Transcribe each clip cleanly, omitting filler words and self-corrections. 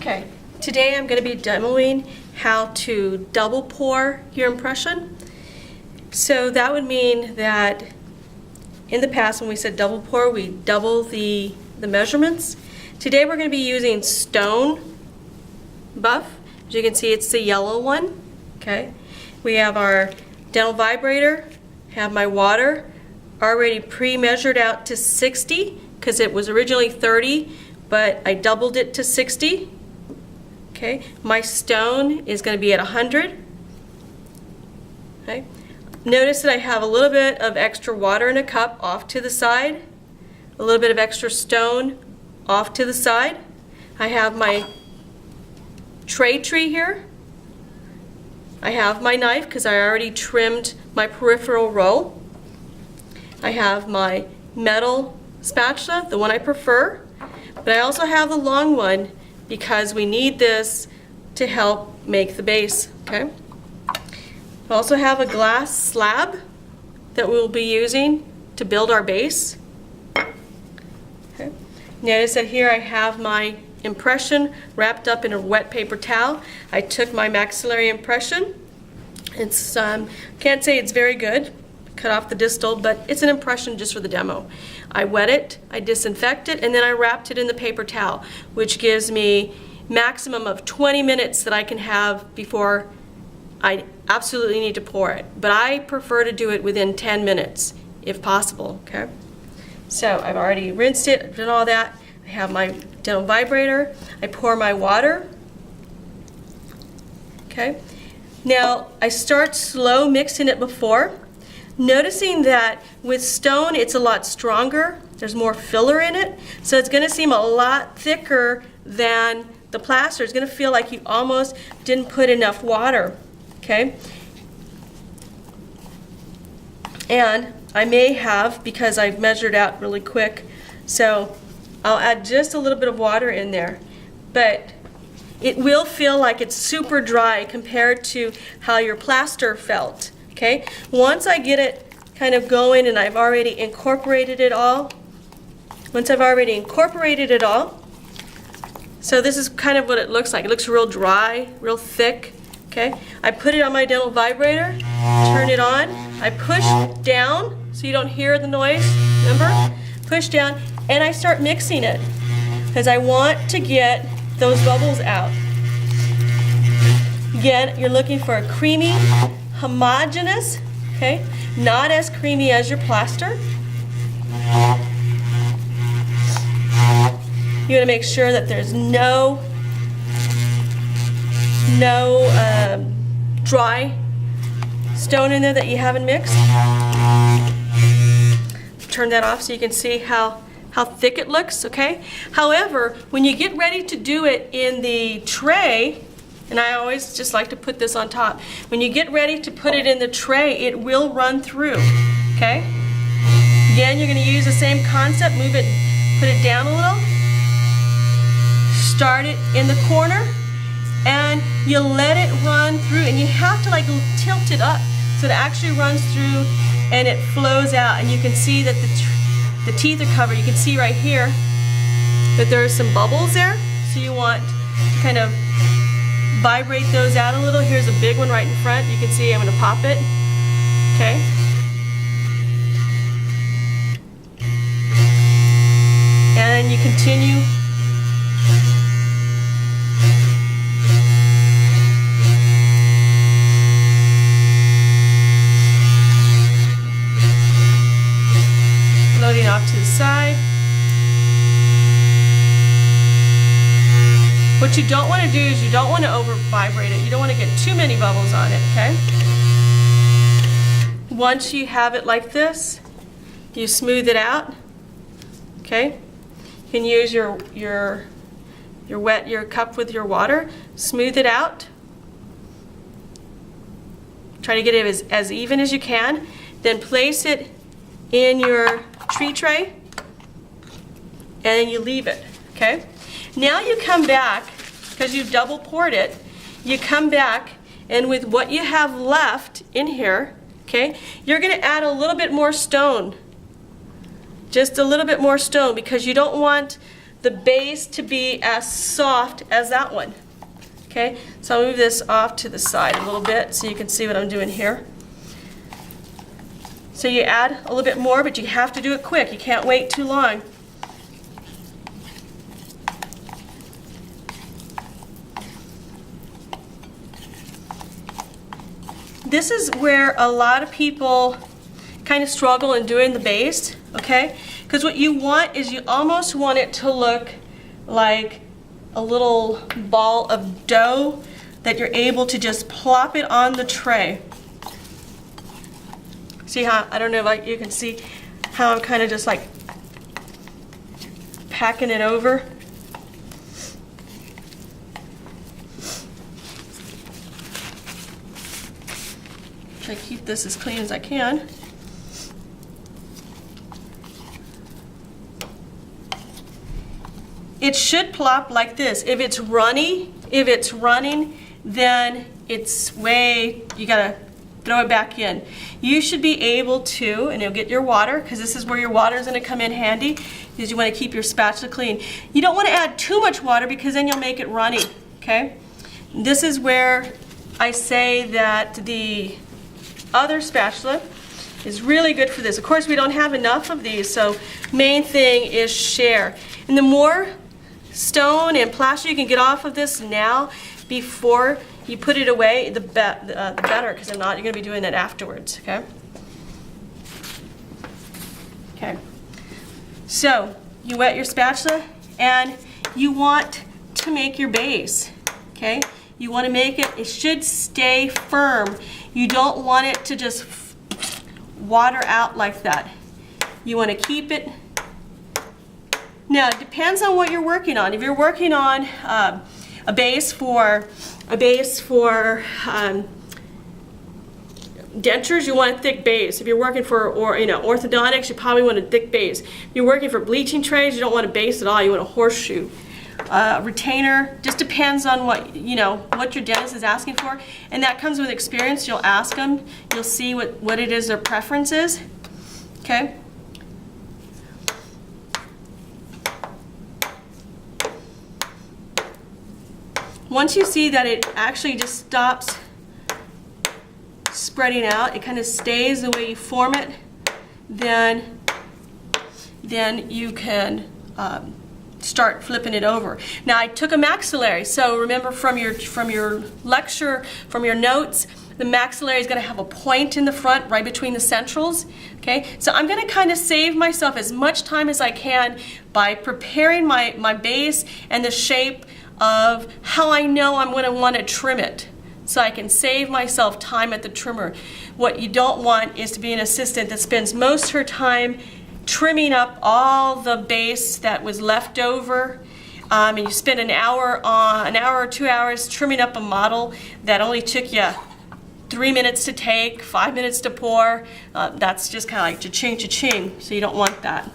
Okay, today I'm going to be demoing how to double pour your impression. So that would mean that in the past when we said double pour, we double the measurements. Today we're going to be using stone buff. As you can see, it's the yellow one. Okay, we have our dental vibrator, have my water already pre-measured out to 60 because it was originally 30, but I doubled it to 60. Okay, my stone is going to be at 100. Okay, notice that I have a little bit of extra water in a cup off to the side, a little bit of extra stone off to the side. I have my tray tree here. I have my knife because I already trimmed my peripheral row. I have my metal spatula, the one I prefer, but I also have the long one because we need this to help make the base. Okay. I also have a glass slab that we'll be using to build our base. Okay. Notice that here I have my impression wrapped up in a wet paper towel. I took my maxillary impression. It's can't say it's very good. Cut off the distal, but it's an impression just for the demo. I wet it, I disinfect it, and then I wrapped it in the paper towel, which gives me maximum of 20 minutes that I can have before I absolutely need to pour it. But I prefer to do it within 10 minutes, if possible, okay? So I've already rinsed it, I've done all that. I have my dental vibrator. I pour my water, okay? Now, I start slow mixing it before, noticing that with stone it's a lot stronger, there's more filler in it, so it's going to seem a lot thicker than the plaster. It's going to feel like you almost didn't put enough water, okay? And I may have, because I've measured out really quick, so I'll add just a little bit of water in there, but it will feel like it's super dry compared to how your plaster felt. Okay, once I get it kind of going and I've already incorporated it all, so this is kind of what it looks like. It looks real dry, real thick. Okay, I put it on my dental vibrator, turn it on, I push down so you don't hear the noise, remember? Push down, and I start mixing it because I want to get those bubbles out. Again, you're looking for a creamy, homogeneous, okay, not as creamy as your plaster. You want to make sure that there's no dry stone in there that you haven't mixed. Turn that off so you can see how thick it looks, okay? However, when you get ready to do it in the tray, and I always just like to put this on top. When you get ready to put it in the tray, it will run through, okay? Again, you're going to use the same concept. Move it, put it down a little. Start it in the corner, and you let it run through. And you have to like tilt it up so it actually runs through and it flows out. And you can see that the teeth are covered. You can see right here that there are some bubbles there. So you want to kind of vibrate those out a little. Here's a big one right in front. You can see I'm going to pop it. Okay. And you continue. Loading off to the side. What you don't want to do is you don't want to over vibrate it. You don't want to get too many bubbles on it, okay? Once you have it like this, you smooth it out, okay? You can use your cup with your water, smooth it out. Try to get it as even as you can. Then place it in your tree tray, and then you leave it, okay? Now you come back, because you've double poured it, you come back, and with what you have left in here, okay, you're going to add a little bit more stone. Just a little bit more stone, because you don't want the base to be as soft as that one. Okay, so I'll move this off to the side a little bit so you can see what I'm doing here. So you add a little bit more, but you have to do it quick. You can't wait too long. This is where a lot of people kind of struggle in doing the base, okay? Because what you want is you almost want it to look like a little ball of dough that you're able to just plop it on the tray. See how, I don't know if you can see how I'm kind of just like packing it over. Try to keep this as clean as I can. It should plop like this. If it's running, then it's way, you gotta throw it back in. You should be able to, and you'll get your water, because this is where your water is gonna come in handy, because you wanna keep your spatula clean. You don't wanna add too much water because then you'll make it runny, okay? This is where I say that the other spatula is really good for this. Of course, we don't have enough of these, so main thing is share. And the more stone and plaster you can get off of this now before you put it away, the better, because if not, you're going to be doing it afterwards, okay? Okay. So, you wet your spatula, and you want to make your base, okay? You want to make it, it should stay firm. You don't want it to just water out like that. You want to keep it. Now, it depends on what you're working on. If you're working on a base for dentures, you want a thick base. If you're working for orthodontics, you probably want a thick base. If you're working for bleaching trays, you don't want a base at all. You want a horseshoe. Retainer, just depends on what your dentist is asking for, and that comes with experience. You'll ask them, you'll see what it is their preference is, okay? Once you see that it actually just stops spreading out, it kind of stays the way you form it, then you can start flipping it over. Now, I took a maxillary, so remember from your lecture, from your notes, the maxillary is going to have a point in the front right between the centrals, okay? So I'm going to kind of save myself as much time as I can by preparing my base and the shape of how I know I'm going to want to trim it, so I can save myself time at the trimmer. What you don't want is to be an assistant that spends most of her time trimming up all the base that was left over, and you spend an hour or 2 hours trimming up a model that only took you 3 minutes to take, 5 minutes to pour. That's just kind of like cha-ching, cha-ching, so you don't want that.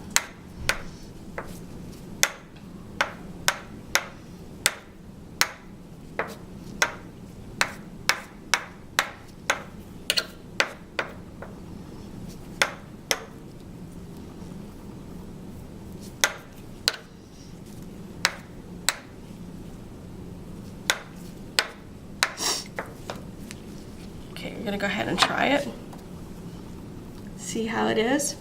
Okay, we're gonna go ahead and try it. See how it is.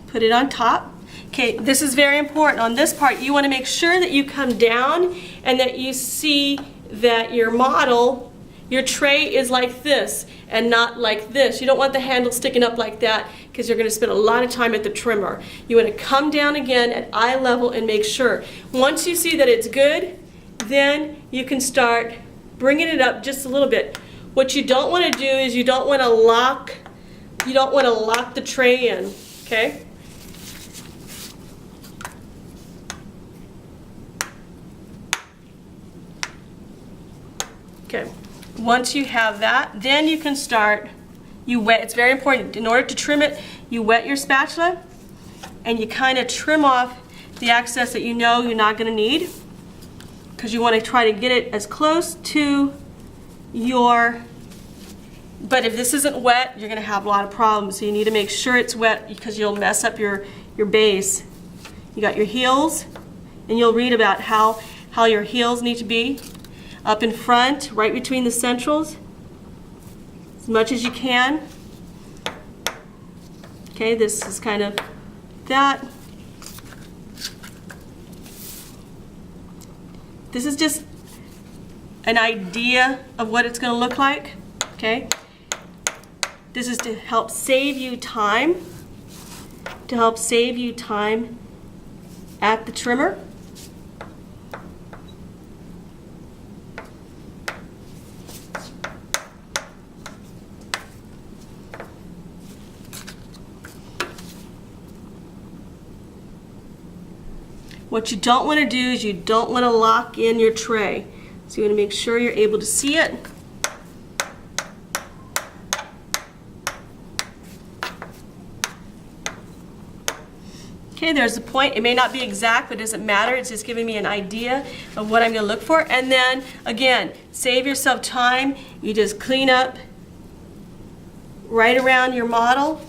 Put it on top. Okay, this is very important. On this part, you want to make sure that you come down and that you see that your model, your tray is like this and not like this. You don't want the handle sticking up like that because you're going to spend a lot of time at the trimmer. You want to come down again at eye level and make sure. Once you see that it's good, then you can start bringing it up just a little bit. What you don't want to do is you don't want to lock the tray in, okay? Okay. Once you have that, then you can start, it's very important, in order to trim it, you wet your spatula and you kind of trim off the excess that you know you're not going to need, because you want to try to get it as close to your But if this isn't wet, you're going to have a lot of problems. So you need to make sure it's wet because you'll mess up your base. You got your heels, and you'll read about how your heels need to be up in front, right between the centrals, as much as you can. Okay, this is kind of that. This is just an idea of what it's going to look like. Okay, this is to help save you time, at the trimmer. What you don't want to do is you don't want to lock in your tray. So you want to make sure you're able to see it. Okay, there's the point. It may not be exact, but it doesn't matter. It's just giving me an idea of what I'm going to look for. And then, again, save yourself time. You just clean up right around your model.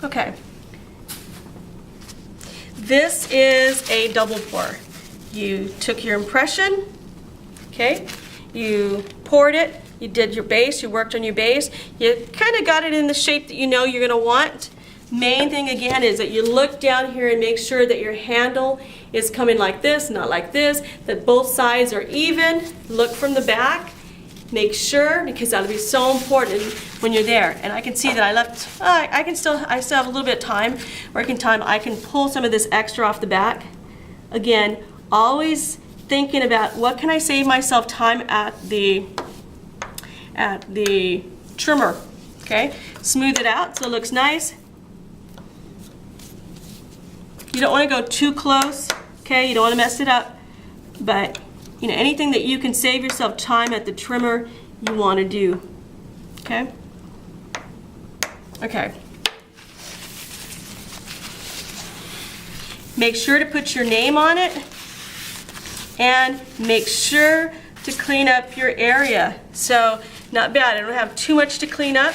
Okay, this is a double pour. You took your impression, okay, you poured it, you did your base, you worked on your base, you kind of got it in the shape that you know you're going to want. Main thing again is that you look down here and make sure that your handle is coming like this, not like this, that both sides are even. Look from the back. Make sure, because that'll be so important when you're there. And I can see that I left, I still have a little bit of time, working time. I can pull some of this extra off the back. Again, always thinking about what can I save myself time at the trimmer. Okay, smooth it out so it looks nice. You don't want to go too close. Okay, you don't want to mess it up, but you know, anything that you can save yourself time at the trimmer, you want to do. Okay? Okay. Make sure to put your name on it, and make sure to clean up your area. So, not bad. I don't have too much to clean up.